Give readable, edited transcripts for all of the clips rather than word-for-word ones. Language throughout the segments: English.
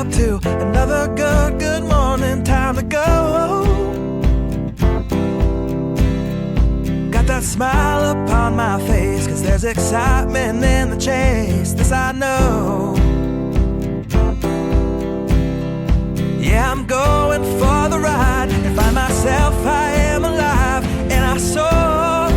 up to another good morning. Time to go. Got that smile upon my face, 'cause there's excitement in the chase. This I know. Yeah, I'm going for the ride and find myself, I am alive, and I soar.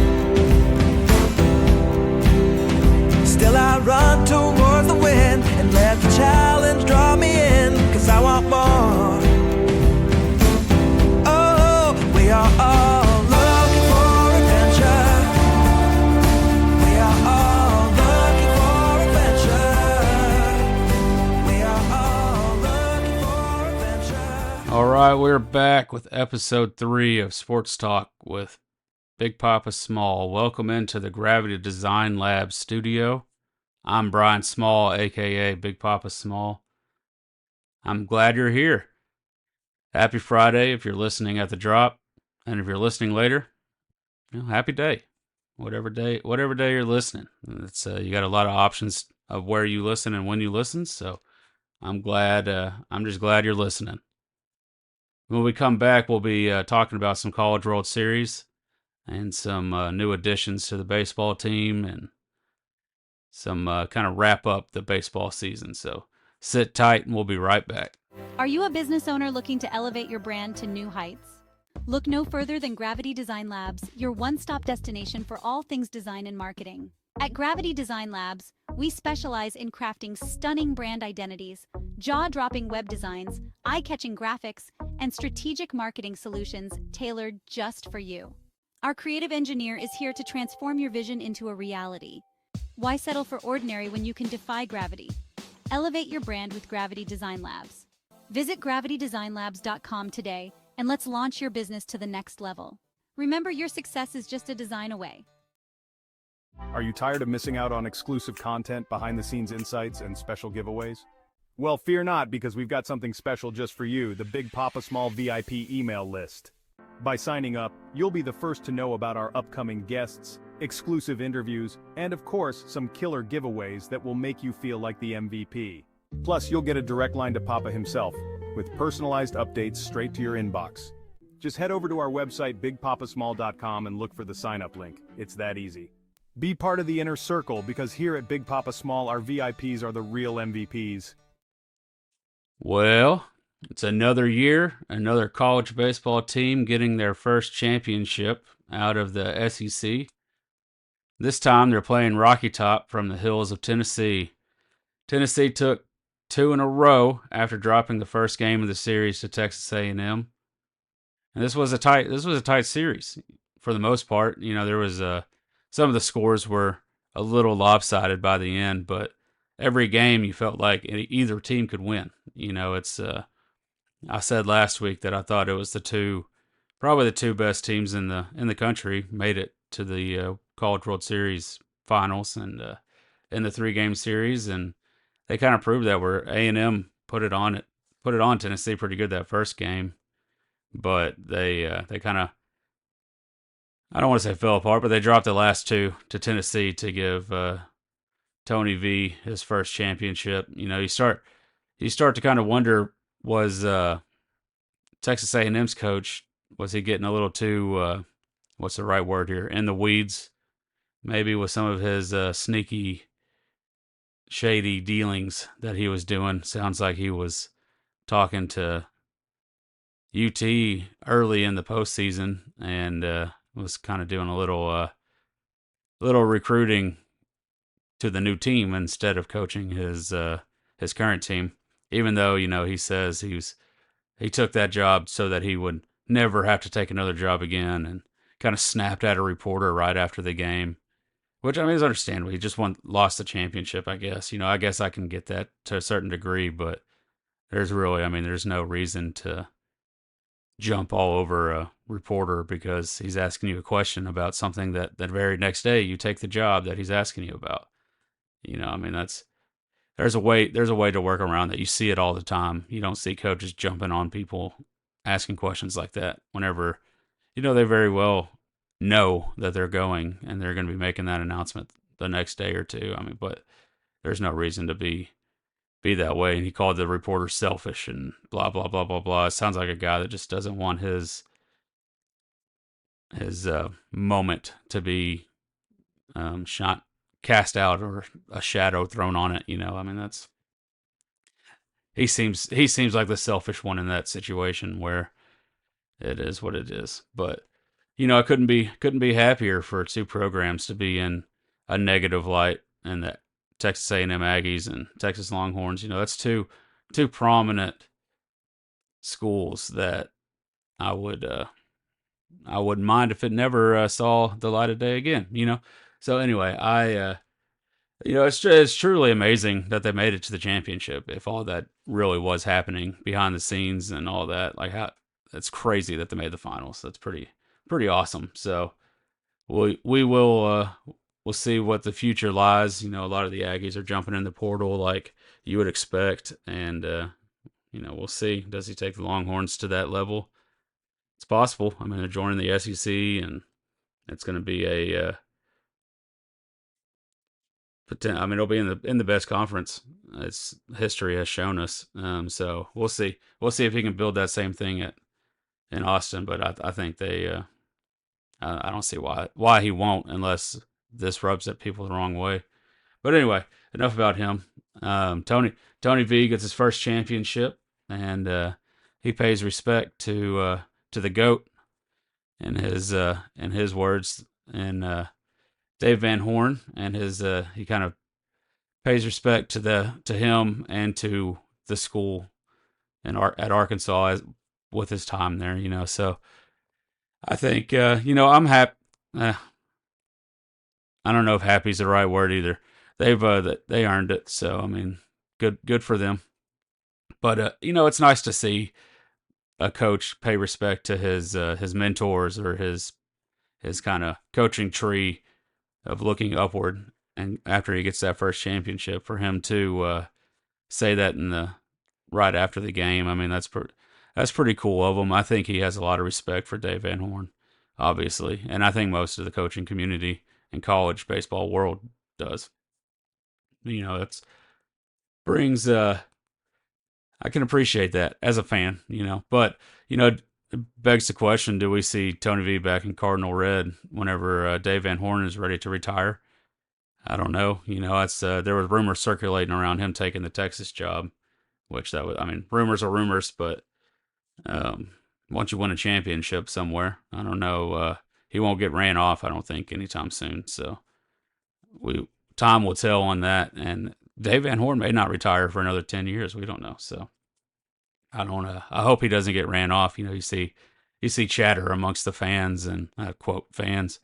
Still I run towards the wind and let the challenge draw me in, 'cause I want more. Oh, we are all looking for adventure. We are all looking for adventure. We are all looking for adventure. All right, we're back with episode 3 of Sports Talk with Big Papa Small. Welcome into the Gravity Design Lab studio. I'm Brian Small, aka Big Papa Small. I'm glad you're here. Happy Friday if you're listening at the drop, and if you're listening later, happy day. Whatever day you're listening. It's you got a lot of options of where you listen and when you listen, so I'm just glad you're listening. When we come back, we'll be talking about some College World Series and some new additions to the baseball team and some kind of wrap up the baseball season. So sit tight and we'll be right back. Are you a business owner looking to elevate your brand to new heights? Look no further than Gravity Design Labs, your one-stop destination for all things design and marketing. At Gravity Design Labs, we specialize in crafting stunning brand identities, jaw-dropping web designs, eye-catching graphics, and strategic marketing solutions tailored just for you. Our creative engineer is here to transform your vision into a reality. Why settle for ordinary when you can defy gravity? Elevate your brand with Gravity Design Labs. Visit gravitydesignlabs.com today and let's launch your business to the next level. Remember, your success is just a design away. Are you tired of missing out on exclusive content, behind-the-scenes insights, and special giveaways? Well, fear not, because we've got something special just for you, the Big Papa Small VIP email list. By signing up, you'll be the first to know about our upcoming guests, exclusive interviews, and of course, some killer giveaways that will make you feel like the MVP. Plus, you'll get a direct line to Papa himself, with personalized updates straight to your inbox. Just head over to our website, bigpapasmall.com, and look for the sign-up link. It's that easy. Be part of the inner circle, because here at Big Papa Small, our VIPs are the real MVPs. Well, it's another year, another college baseball team getting their first championship out of the SEC. This time they're playing Rocky Top from the hills of Tennessee. Tennessee took 2 in a row after dropping the first game of the series to Texas A&M. And this was a tight series for the most part. There was some of the scores were a little lopsided by the end, but every game you felt like either team could win. I said last week that I thought it was probably the two best teams in the country made it to the College World Series finals and in the 3-game series, and they kind of proved that. Where A&M put it on Tennessee pretty good that first game, but they kind of, I don't want to say fell apart, but they dropped the last 2 to Tennessee to give Tony V his first championship. You start to kind of wonder, was Texas A&M's coach, was he getting a little too what's the right word here, in the weeds, maybe with some of his sneaky, shady dealings that he was doing? Sounds like he was talking to UT early in the postseason and was kind of doing a little recruiting to the new team instead of coaching his current team. Even though he says he took that job so that he would never have to take another job again, and kind of snapped at a reporter right after the game, which is understandable. He just lost the championship, I guess. I guess I can get that to a certain degree, but there's no reason to jump all over a reporter because he's asking you a question about something that the very next day you take the job that he's asking you about. There's a way to work around that. You see it all the time. You don't see coaches jumping on people asking questions like that whenever they very well know that they're going and they're going to be making that announcement the next day or two. But there's no reason to be be that way. And he called the reporter selfish and blah blah blah blah blah. It sounds like a guy that just doesn't want his moment to be shot cast out or a shadow thrown on it. I mean, that's he seems like the selfish one in that situation where it is what it is. But I couldn't be happier for two programs to be in a negative light, and that Texas A&M Aggies and Texas Longhorns. That's two prominent schools that I wouldn't mind if it never saw the light of day again. So anyway, it's truly amazing that they made it to the championship. If all that really was happening behind the scenes and all that, like that's crazy that they made the finals. That's pretty awesome. So we'll see what the future lies. A lot of the Aggies are jumping in the portal like you would expect, and we'll see. Does he take the Longhorns to that level? It's possible. I mean, they're joining the SEC, and it's going to be it'll be in the best conference. It's history has shown us. So we'll see. We'll see if he can build that same thing in Austin. But I think I don't see why he won't unless this rubs at people the wrong way. But anyway, enough about him. Tony V gets his first championship, and he pays respect to the GOAT in his words, and Dave Van Horn, and he kind of pays respect to him and to the school at Arkansas with his time there. So I think I'm happy. I don't know if happy is the right word either. They earned it. So I mean, good for them. But it's nice to see a coach pay respect to his mentors or his kind of coaching tree of looking upward. And after he gets that first championship, for him to say that right after the game, I mean that's pretty cool of him. I think he has a lot of respect for Dave Van Horn, obviously, and I think most of the coaching community and college baseball world does. That's brings I can appreciate that as a fan, but it begs the question: do we see Tony V back in Cardinal red whenever Dave Van Horn is ready to retire? I don't know. That's there was rumors circulating around him taking the Texas job, which rumors are rumors, but once you win a championship somewhere, I don't know. He won't get ran off, I don't think, anytime soon. So time will tell on that. And Dave Van Horn may not retire for another 10 years. We don't know. So I don't. I hope he doesn't get ran off. You see chatter amongst the fans and quote fans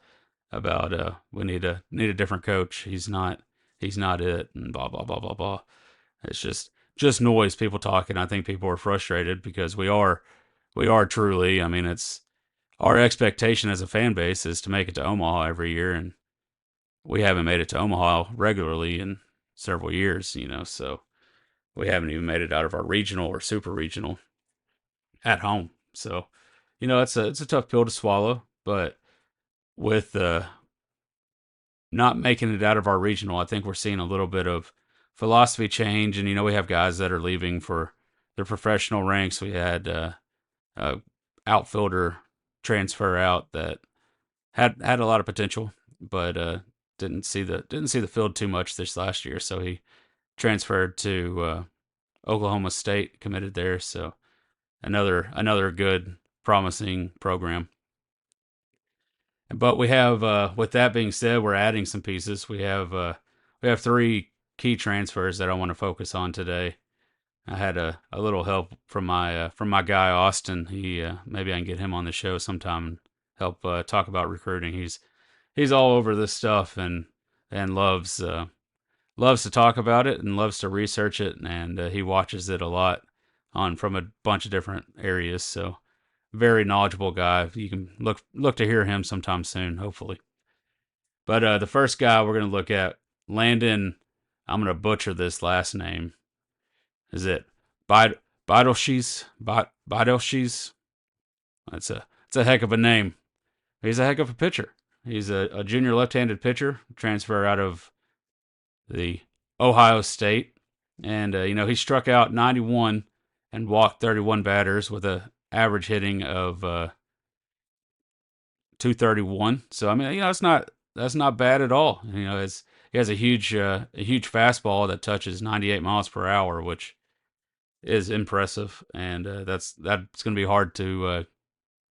about we need a different coach. He's not it, and blah blah blah blah blah. It's just noise, people talking. I think people are frustrated because we are truly. I mean, it's our expectation as a fan base is to make it to Omaha every year, and we haven't made it to Omaha regularly in several years. So we haven't even made it out of our regional or super regional at home. So it's a tough pill to swallow, but with not making it out of our regional, I think we're seeing a little bit of philosophy change. And, we have guys that are leaving for their professional ranks. We had a outfielder transfer out that had a lot of potential, but didn't see the field too much this last year. So he transferred to Oklahoma State, committed there. So another good, promising program. But we have, with that being said, we're adding some pieces. We have three key transfers that I want to focus on today. I had a little help from my guy Austin. He maybe I can get him on the show sometime and help talk about recruiting. He's all over this stuff and loves to talk about it and loves to research it, and he watches it a lot from a bunch of different areas. So very knowledgeable guy. You can look to hear him sometime soon, hopefully. But the first guy we're going to look at, Landon, I'm going to butcher this last name. Is it Bidelshees? Bidelshees? It's a heck of a name. He's a heck of a pitcher. He's a junior left-handed pitcher, transfer out of the Ohio State. And he struck out 91 and walked 31 batters with a average hitting of 231. So I mean, that's not bad at all. He has a huge fastball that touches 98 miles per hour, which is impressive, and that's going to be hard to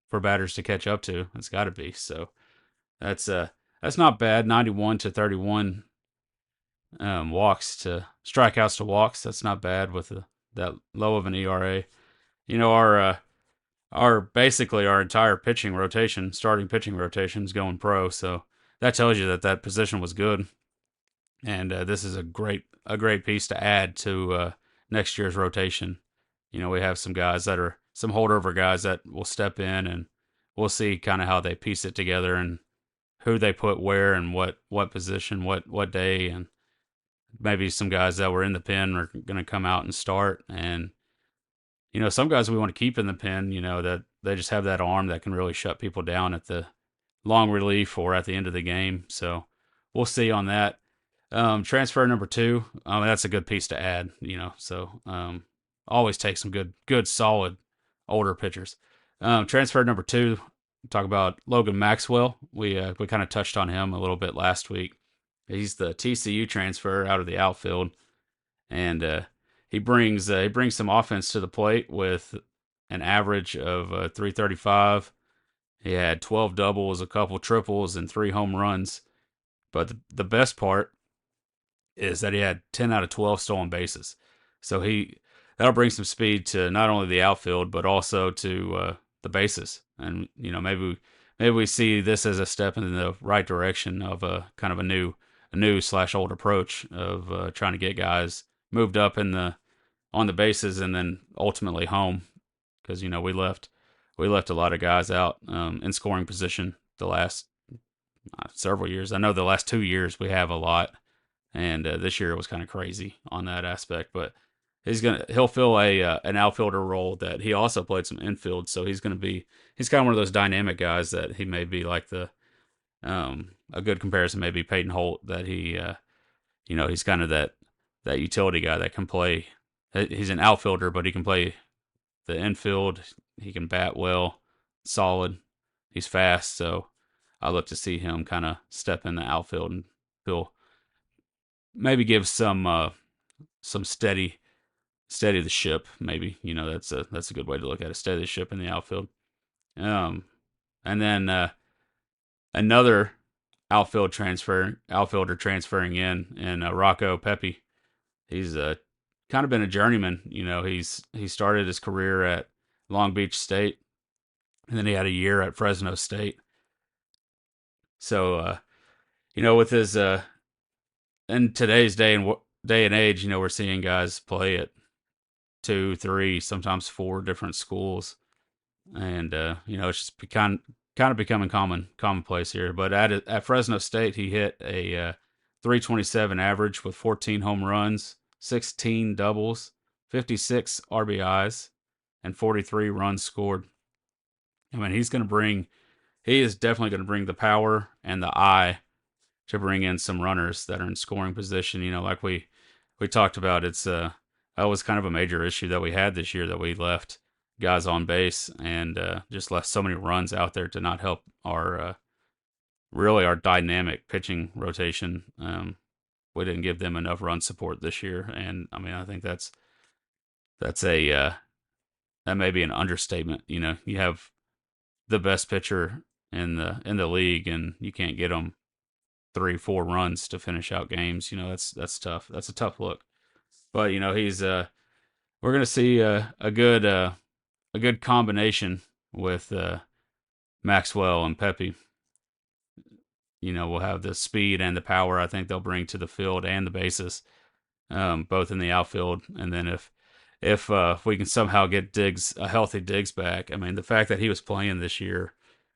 for batters to catch up to. It's got to be. So that's not bad. 91 to 31 strikeouts to walks. That's not bad with that low of an ERA. Our basically our entire starting pitching rotation is going pro. So that tells you that position was good, and this is a great piece to add to next year's rotation. We have some guys that are some holdover guys that will step in, and we'll see kind of how they piece it together and who they put where and what position, what day, and maybe some guys that were in the pen are going to come out and start. And some guys we want to keep in the pen, that they just have that arm that can really shut people down at the long relief or at the end of the game. So we'll see on that. Transfer number 2, that's a good piece to add, so always take some good solid older pitchers. Transfer number 2, talk about Logan Maxwell. We kind of touched on him a little bit last week. He's the TCU transfer out of the outfield, and he brings some offense to the plate with an average of 335. He had 12 doubles, a couple triples, and 3 home runs. But the best part is that he had 10 out of 12 stolen bases. So that'll bring some speed to not only the outfield but also to the bases. And maybe we see this as a step in the right direction of a kind of a new /old approach of trying to get guys moved up on the bases and then ultimately home, because we left a lot of guys out in scoring position the last several years. I know the last 2 years we have a lot, and this year it was kind of crazy on that aspect. But he'll fill an outfielder role that he also played some infield, so he's kind of one of those dynamic guys that he may be like a good comparison may be Peyton Holt, that he's kind of that utility guy that can play. He's an outfielder, but he can play the infield. He can bat well, solid. He's fast, so I look to see him kind of step in the outfield, and he'll maybe give some steady the ship. Maybe that's a good way to look at it. Steady the ship in the outfield. And then another outfielder transferring in Rocco Pepe. He's kind of been a journeyman. He started his career at Long Beach State, and then he had a year at Fresno State. So with his in today's day and age, we're seeing guys play at 2, 3, sometimes 4 different schools, and it's just kind of becoming commonplace here. But at Fresno State, he hit a 327 average with 14 home runs, 16 doubles, 56 RBIs, and 43 runs scored. I mean, he is definitely going to bring the power and the eye to bring in some runners that are in scoring position. Like we talked about, that was kind of a major issue that we had this year, that we left guys on base and just left so many runs out there to not help our dynamic pitching rotation. We didn't give them enough run support this year, and I mean, I think that may be an understatement. You have the best pitcher in the league, and you can't get them 3-4 runs to finish out games. That's tough. That's a tough look. But he's we're gonna see a good combination with Maxwell and Pepe. We'll have the speed and the power I think they'll bring to the field and the bases, both in the outfield. And then if we can somehow get a healthy Diggs back, I mean, the fact that he was playing this year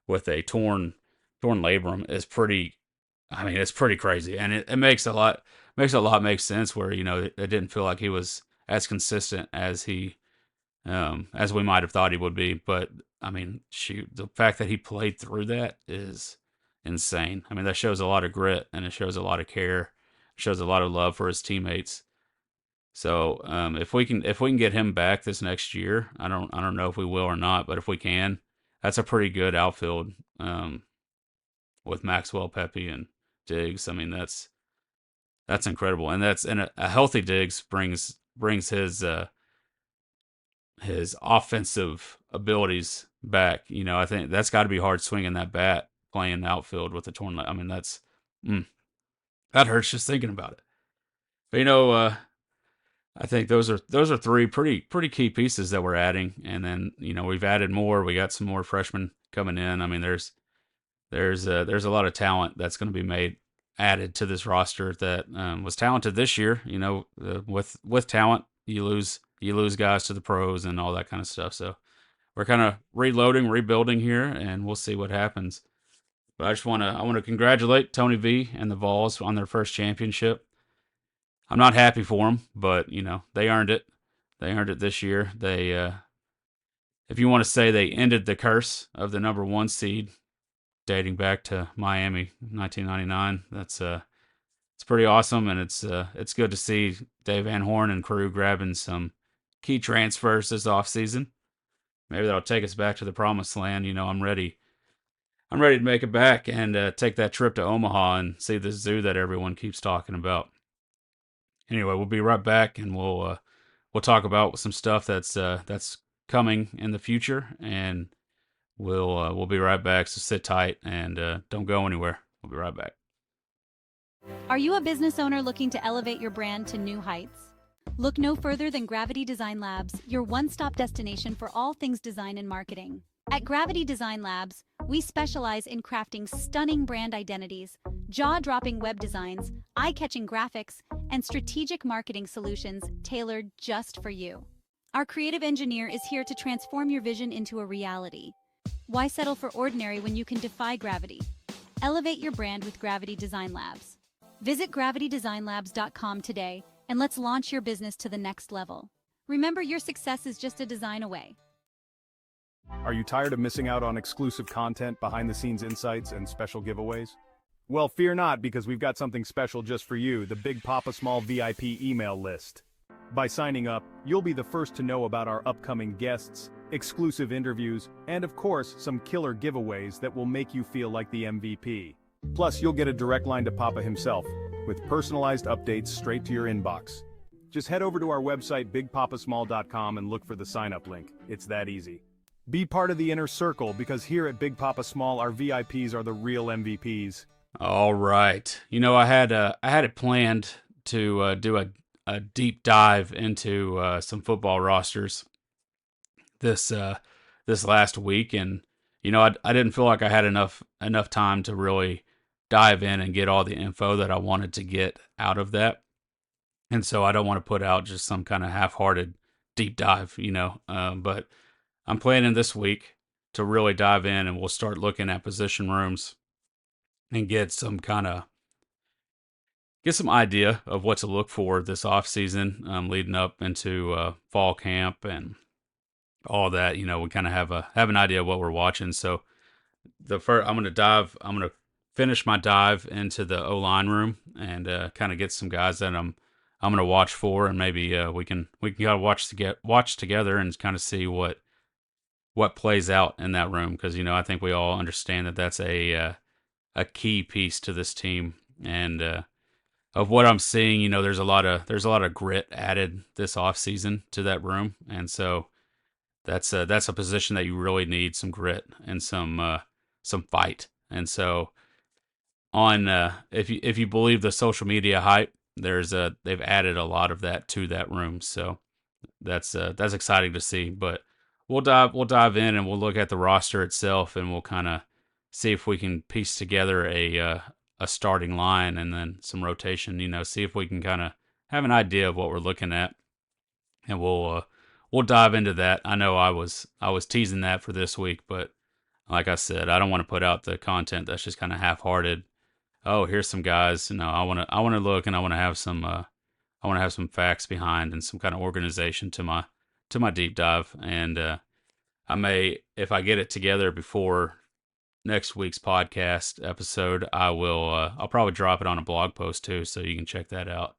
with a torn labrum is pretty. I mean, it's pretty crazy, and it makes a lot make sense. Where it didn't feel like he was as consistent as we might have thought he would be. But I mean, shoot, the fact that he played through that is insane. I mean, that shows a lot of grit, and it shows a lot of care. It shows a lot of love for his teammates. So if we can get him back this next year, I don't know if we will or not, but if we can, that's a pretty good outfield with Maxwell, Pepe, and Diggs. I mean that's incredible, and a healthy Diggs brings his offensive abilities back. I think that's got to be hard swinging that bat playing the outfield with a torn leg. I mean mm, that hurts just thinking about it. But I think those are three pretty key pieces that we're adding, and then we've added more. We got some more freshmen coming in. I mean, there's a lot of talent that's going to be added to this roster that was talented this year. With talent, you lose guys to the pros and all that kind of stuff. So we're kind of reloading, rebuilding here, and we'll see what happens. But I want to congratulate Tony V and the Vols on their first championship. I'm not happy for them, but they earned it. They earned it this year. If you want to say they ended the curse of the number 1 seed, dating back to Miami 1999, it's pretty awesome, and it's good to see Dave Van Horn and crew grabbing some key transfers this offseason. Maybe that'll take us back to the promised land. I'm ready. I'm ready to make it back and take that trip to Omaha and see the zoo that everyone keeps talking about. Anyway, we'll be right back, and we'll talk about some stuff that's coming in the future, and we'll be right back. So sit tight and don't go anywhere. We'll be right back. Are you a business owner looking to elevate your brand to new heights? Look no further than Gravity Design Labs, your one-stop destination for all things design and marketing. At Gravity Design Labs, we specialize in crafting stunning brand identities, jaw-dropping web designs, eye-catching graphics, and strategic marketing solutions tailored just for you. Our creative engineer is here to transform your vision into a reality. Why settle for ordinary when you can defy gravity? Elevate your brand with Gravity Design Labs. Visit gravitydesignlabs.com today and let's launch your business to the next level. Remember, your success is just a design away. Are you tired of missing out on exclusive content, behind-the-scenes insights, and special giveaways? Well, fear not, because we've got something special just for you, the Big Papa Small VIP email list. By signing up, you'll be the first to know about our upcoming guests, exclusive interviews, and of course, some killer giveaways that will make you feel like the MVP. Plus, you'll get a direct line to Papa himself, with personalized updates straight to your inbox. Just head over to our website, bigpapasmall.com, and look for the sign-up link. It's that easy. Be part of the inner circle, because here at Big Papa Small, our VIPs are the real MVPs. All right. I had it planned to do a deep dive into some football rosters this last week, and I didn't feel like I had enough time to really dive in and get all the info that I wanted to get out of that. And so I don't want to put out just some kind of half-hearted deep dive, but I'm planning this week to really dive in, and we'll start looking at position rooms and get some idea of what to look for this off season, leading up into fall camp and all that. We kind of have an idea of what we're watching. So I'm gonna finish my dive into the O-line room and kind of get some guys that I'm gonna watch for, and maybe we can kind of watch together and kind of see what plays out in that room, because I think we all understand that that's a key piece to this team. And of what I'm seeing, there's a lot of grit added this off season to that room, and so that's a position that you really need some grit and some fight. And so if you believe the social media hype, they've added a lot of that to that room. So that's exciting to see. But we'll dive in and we'll look at the roster itself, and we'll kind of see if we can piece together a starting line and then some rotation. See if we can kind of have an idea of what we're looking at, and we'll dive into that. I know I was teasing that for this week, but like I said, I don't want to put out the content that's just kind of half-hearted. Oh, here's some guys. I want to look, and I want to have some facts behind and some kind of organization to my deep dive. And I may, if I get it together before next week's podcast episode, I'll probably drop it on a blog post too, so you can check that out.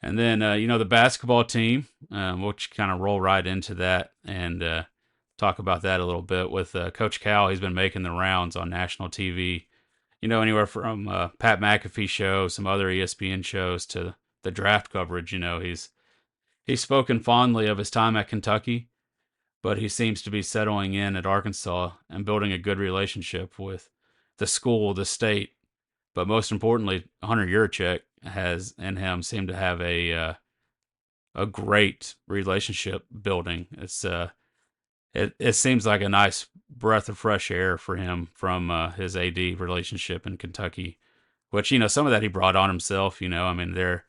And then, the basketball team, we'll kind of roll right into that and talk about that a little bit with Coach Cal. He's been making the rounds on national TV, anywhere from Pat McAfee show, some other ESPN shows to the draft coverage. He's spoken fondly of his time at Kentucky, but he seems to be settling in at Arkansas and building a good relationship with the school, the state, but most importantly, Hunter Yurachek has and him seem to have a great relationship building. It seems like a nice breath of fresh air for him from his AD relationship in Kentucky, which some of that he brought on himself. I mean, there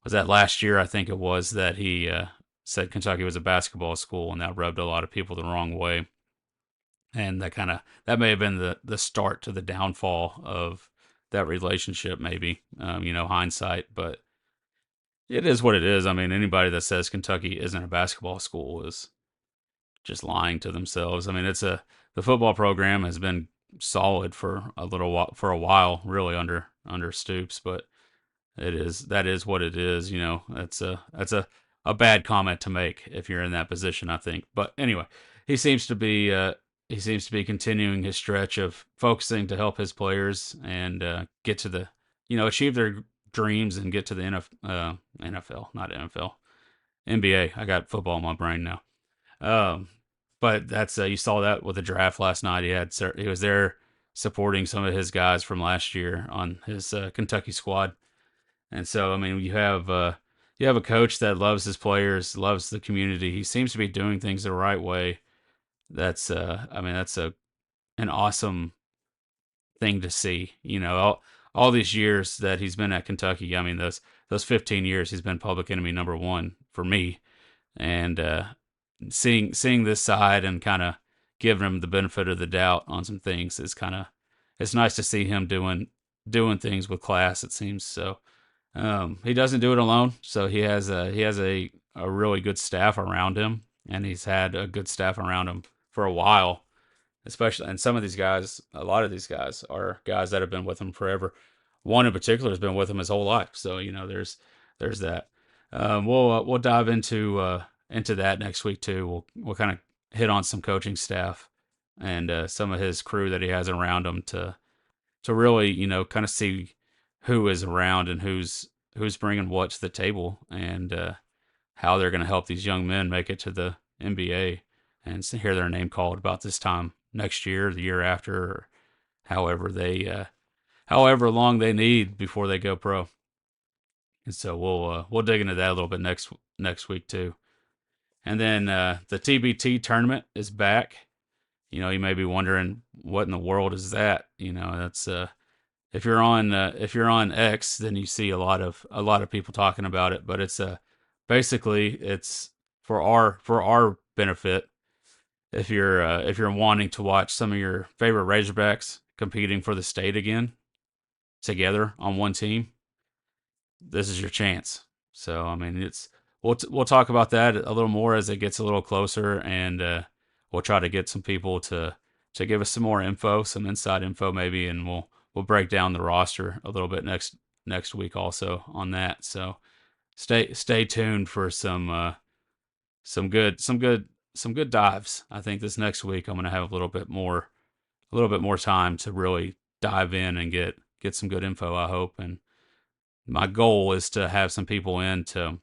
was that last year I think it was that he said Kentucky was a basketball school, and that rubbed a lot of people the wrong way, and that may have been the start to the downfall of that relationship, maybe. Hindsight, but it is what it is. I mean, anybody that says Kentucky isn't a basketball school is just lying to themselves. I mean, the football program has been solid for a while, really under Stoops, but that is what it is. That's a bad comment to make if you're in that position, I think. But anyway, he seems to be continuing his stretch of focusing to help his players and get to the achieve their dreams and get to the NFL, not NFL, NBA. I got football in my brain now. But that's you saw that with the draft last night. He was there supporting some of his guys from last year on his Kentucky squad, and so I mean you have a coach that loves his players, loves the community. He seems to be doing things the right way. That's an awesome thing to see. All these years that he's been at Kentucky. I mean those 15 years he's been public enemy number one for me, and seeing this side and kind of giving him the benefit of the doubt on some things is it's nice to see him doing things with class. It seems so. He doesn't do it alone, so he has a really good staff around him, and he's had a good staff around him for a while, especially. And some of these guys, a lot of these guys are guys that have been with him forever. One in particular has been with him his whole life, so there's that. We'll dive into that next week too. We'll kind of hit on some coaching staff and some of his crew that he has around him to really kind of see who is around and who's bringing what to the table and how they're going to help these young men make it to the NBA and hear their name called about this time next year, the year after, or however long they need before they go pro. And so we'll dig into that a little bit next week too. And then the TBT tournament is back. You may be wondering what in the world is that. That's if you're on X, then you see a lot of people talking about it. But it's basically it's for our benefit. If you're wanting to watch some of your favorite Razorbacks competing for the state again together on one team, this is your chance. So I mean, we'll talk about that a little more as it gets a little closer, and we'll try to get some people to give us some more info, some inside info maybe, and we'll break down the roster a little bit next week also on that. So stay tuned for some good dives. I think this next week I'm going to have a little bit more time to really dive in and get some good info, I hope. And my goal is to have some people in to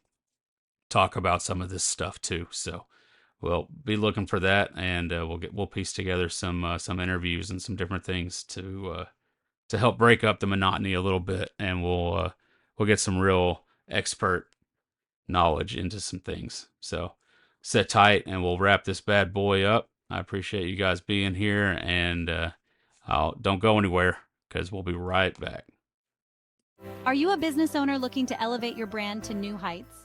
talk about some of this stuff too. So we'll be looking for that, and we'll piece together some interviews and some different things to help break up the monotony a little bit, and we'll get some real expert knowledge into some things. So sit tight, and we'll wrap this bad boy up. I appreciate you guys being here, and don't go anywhere because we'll be right back. Are you a business owner looking to elevate your brand to new heights?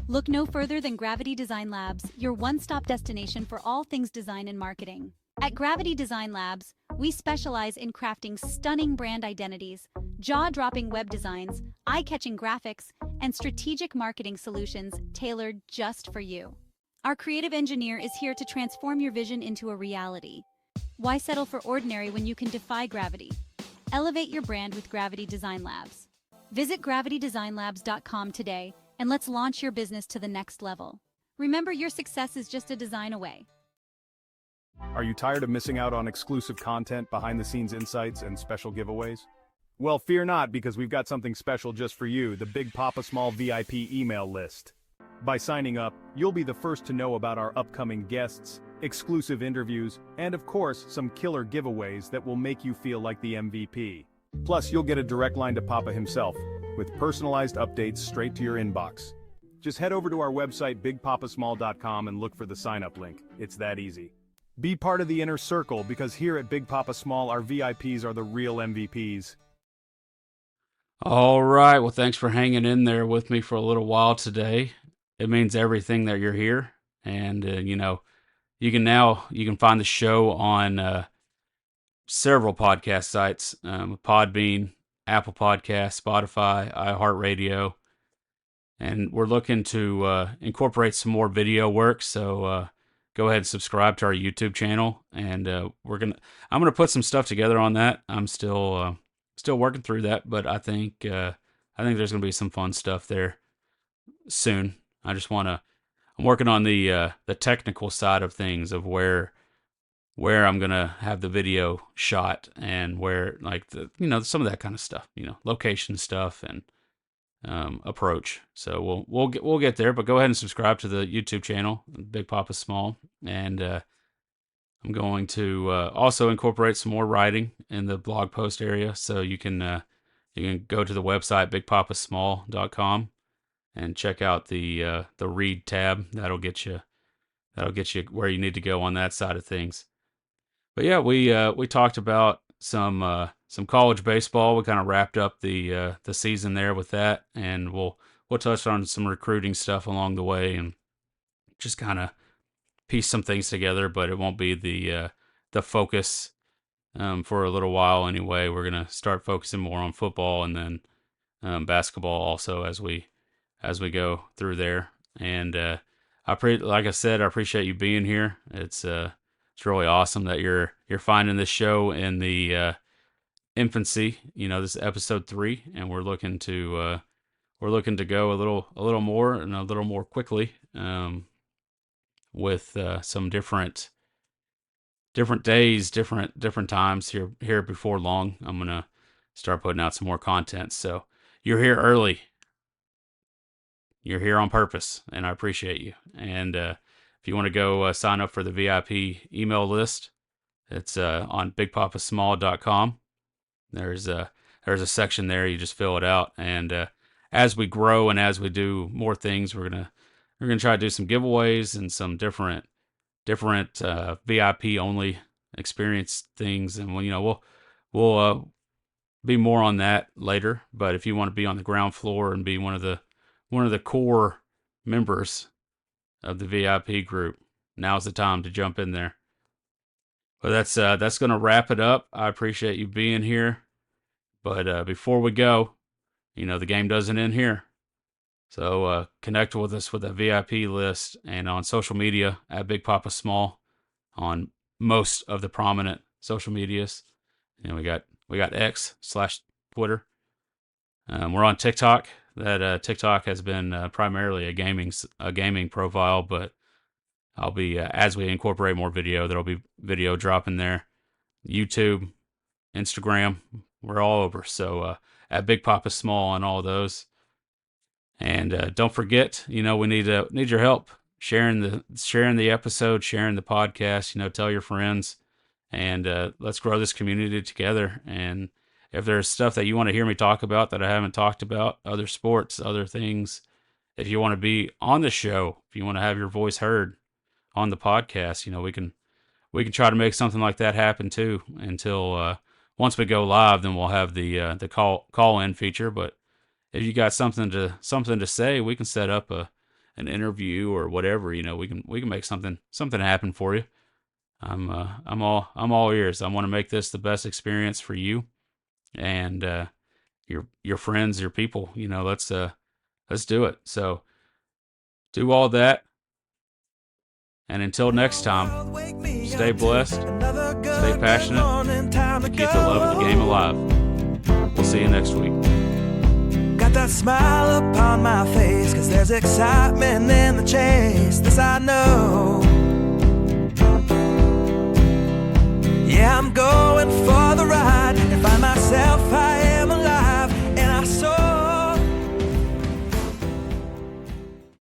Look no further than Gravity Design Labs, your one-stop destination for all things design and marketing. At Gravity Design Labs, we specialize in crafting stunning brand identities, jaw-dropping web designs, eye-catching graphics, and strategic marketing solutions tailored just for you. Our creative engineer is here to transform your vision into a reality. Why settle for ordinary when you can defy gravity? Elevate your brand with Gravity Design Labs. Visit gravitydesignlabs.com today and let's launch your business to the next level. Remember, your success is just a design away. Are you tired of missing out on exclusive content, behind-the-scenes insights, and special giveaways? Well, fear not, because we've got something special just for you, the Big Papa Small VIP email list. By signing up, you'll be the first to know about our upcoming guests, exclusive interviews, and of course, some killer giveaways that will make you feel like the MVP. Plus, you'll get a direct line to Papa himself, with personalized updates straight to your inbox. Just head over to our website, bigpapasmall.com, and look for the sign-up link. It's that easy. Be part of the inner circle, because here at Big Papa Small, our VIPs are the real MVPs. All right. Well, thanks for hanging in there with me for a little while today. It means everything that you're here. And, you can find the show on several podcast sites, Podbean, Apple Podcasts, Spotify, iHeartRadio. And we're looking to incorporate some more video work. So go ahead and subscribe to our YouTube channel. And I'm gonna put some stuff together on that. I'm still working through that, but I think there's gonna be some fun stuff there soon. I'm working on the technical side of things, of where I'm gonna have the video shot, and where, like, some of that kind of stuff, location stuff and approach. So we'll get there, but go ahead and subscribe to the YouTube channel, Big Papa Small, and I'm going to also incorporate some more writing in the blog post area. So you can go to the website bigpapasmall.com and check out the read tab. That'll get you where you need to go on that side of things. But yeah, we talked about some college baseball. We kind of wrapped up the season there with that, and we'll touch on some recruiting stuff along the way, and just kind of piece some things together. But it won't be the focus for a little while anyway. We're gonna start focusing more on football, and then basketball also as we go through there. And like I said, I appreciate you being here. It's really awesome that you're finding this show in the infancy. This is episode 3, and we're looking to go a little more and a little more quickly, with some different days, different times here before long. I'm gonna start putting out some more content. So you're here early. You're here on purpose, and I appreciate you. And if you want to go sign up for the VIP email list, it's on bigpapasmall.com. There's a section there. You just fill it out, and as we grow and as we do more things, we're gonna try to do some giveaways and some different VIP only experience things, and we'll be more on that later. But if you want to be on the ground floor and be one of the core members of the VIP group, now's the time to jump in there. But that's going to wrap it up. I appreciate you being here. But before we go, the game doesn't end here. So connect with us with a VIP list, and on social media at Big Papa Small on most of the prominent social medias. We got X/Twitter. We're on TikTok. That TikTok has been primarily a gaming profile, but I'll be as we incorporate more video, there'll be video dropping there. YouTube, Instagram, we're all over. So at Big Papa Small on all those. And don't forget, we need your help sharing the episode, sharing the podcast. Tell your friends, and let's grow this community together. And if there's stuff that you want to hear me talk about that I haven't talked about, other sports, other things, if you want to be on the show, if you want to have your voice heard on the podcast, we can try to make something like that happen too. Until once we go live, then we'll have the call in feature. But if you got something to say, we can set up an interview or whatever. We can make something happen for you. I'm all ears. I want to make this the best experience for you and your friends, your people. Let's do it. So do all that, and until next time, stay blessed, stay passionate, and keep the love of the game alive. We'll see you next week. Got that a smile upon my face, 'cause there's excitement in the chase, this I know. Yeah, I'm going for